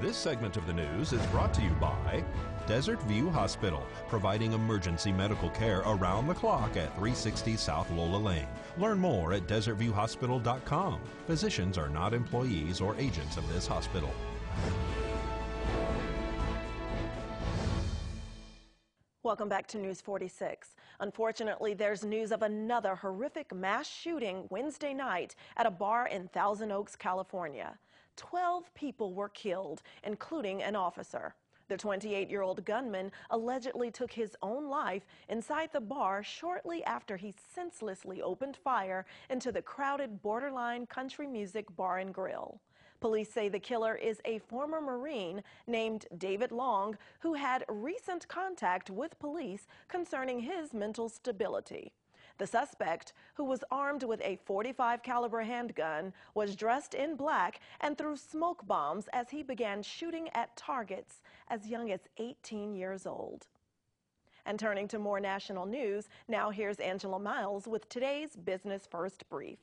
This segment of the news is brought to you by Desert View Hospital, providing emergency medical care around the clock at 360 South Lola Lane. Learn more at desertviewhospital.com. Physicians are not employees or agents of this hospital. Welcome back to News 46. Unfortunately, there's news of another horrific mass shooting Wednesday night at a bar in Thousand Oaks, California. 12 people were killed, including an officer. The 28-year-old gunman allegedly took his own life inside the bar shortly after he senselessly opened fire into the crowded borderline country music bar and grill. Police say the killer is a former Marine named David Long, who had recent contact with police concerning his mental stability. The suspect, who was armed with a .45 caliber handgun, was dressed in black and threw smoke bombs as he began shooting at targets as young as 18 years old. And turning to more national news, now here's Angela Miles with today's Business First Brief.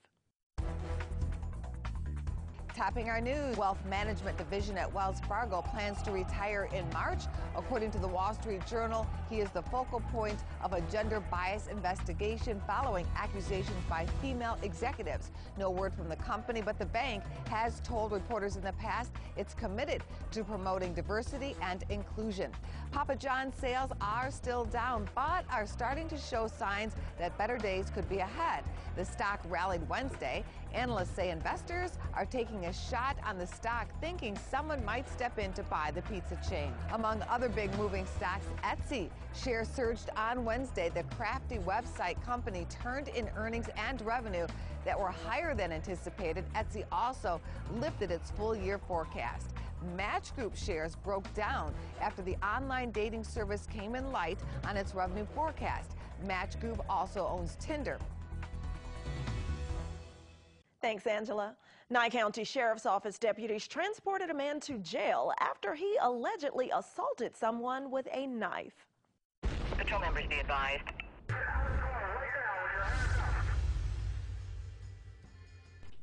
Topping our news, Wealth Management Division at Wells Fargo plans to retire in March. According to the Wall Street Journal, he is the focal point of a gender bias investigation following accusations by female executives. No word from the company, but the bank has told reporters in the past it's committed to promoting diversity and inclusion. Papa John's sales are still down, but are starting to show signs that better days could be ahead. The stock rallied Wednesday. Analysts say investors are taking a shot on the stock, thinking someone might step in to buy the pizza chain. Among other big moving stocks, Etsy shares surged on Wednesday. The crafty website company turned in earnings and revenue that were higher than anticipated. Etsy also lifted its full-year forecast. Match Group shares broke down after the online dating service came in light on its revenue forecast. Match Group also owns Tinder. Thanks, Angela. Nye County Sheriff's Office deputies transported a man to jail after he allegedly assaulted someone with a knife. Patrol members be advised.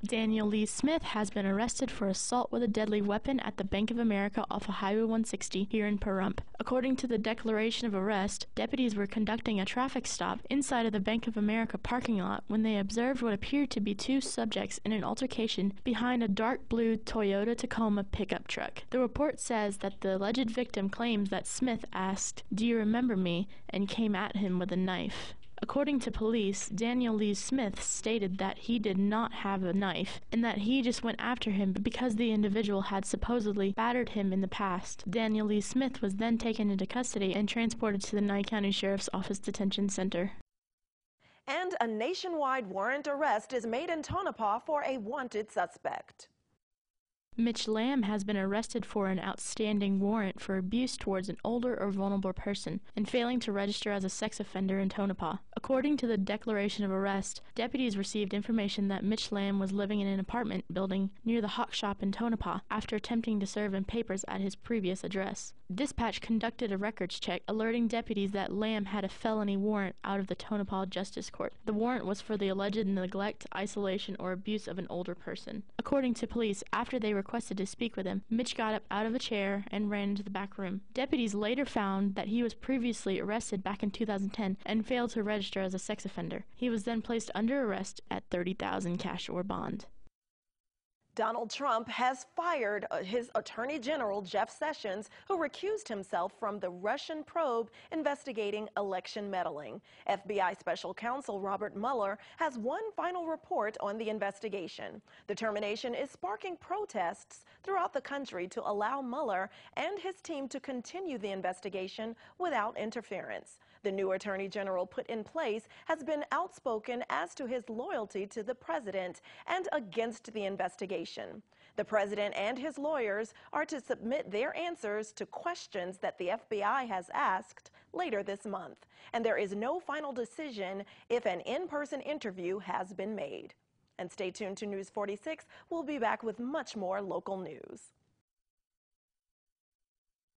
Daniel Lee Smith has been arrested for assault with a deadly weapon at the Bank of America off of Highway 160 here in Pahrump. According to the declaration of arrest, deputies were conducting a traffic stop inside of the Bank of America parking lot when they observed what appeared to be two subjects in an altercation behind a dark blue Toyota Tacoma pickup truck. The report says that the alleged victim claims that Smith asked, "Do you remember me?" and came at him with a knife. According to police, Daniel Lee Smith stated that he did not have a knife and that he just went after him because the individual had supposedly battered him in the past. Daniel Lee Smith was then taken into custody and transported to the Nye County Sheriff's Office Detention Center. And a nationwide warrant arrest is made in Tonopah for a wanted suspect. Mitch Lamb has been arrested for an outstanding warrant for abuse towards an older or vulnerable person and failing to register as a sex offender in Tonopah. According to the declaration of arrest, deputies received information that Mitch Lamb was living in an apartment building near the Hawk Shop in Tonopah after attempting to serve him papers at his previous address. Dispatch conducted a records check, alerting deputies that Lamb had a felony warrant out of the Tonopah Justice Court. The warrant was for the alleged neglect, isolation, or abuse of an older person. According to police, after they requested to speak with him, Mitch got up out of a chair and ran into the back room. Deputies later found that he was previously arrested back in 2010 and failed to register as a sex offender. He was then placed under arrest at $30,000 cash or bond. Donald Trump has fired his Attorney General, Jeff Sessions, who recused himself from the Russian probe investigating election meddling. FBI Special Counsel Robert Mueller has one final report on the investigation. The termination is sparking protests throughout the country to allow Mueller and his team to continue the investigation without interference. The new Attorney General put in place has been outspoken as to his loyalty to the president and against the investigation. The president and his lawyers are to submit their answers to questions that the FBI has asked later this month, and there is no final decision if an in-person interview has been made. And stay tuned to News 46. We'll be back with much more local news.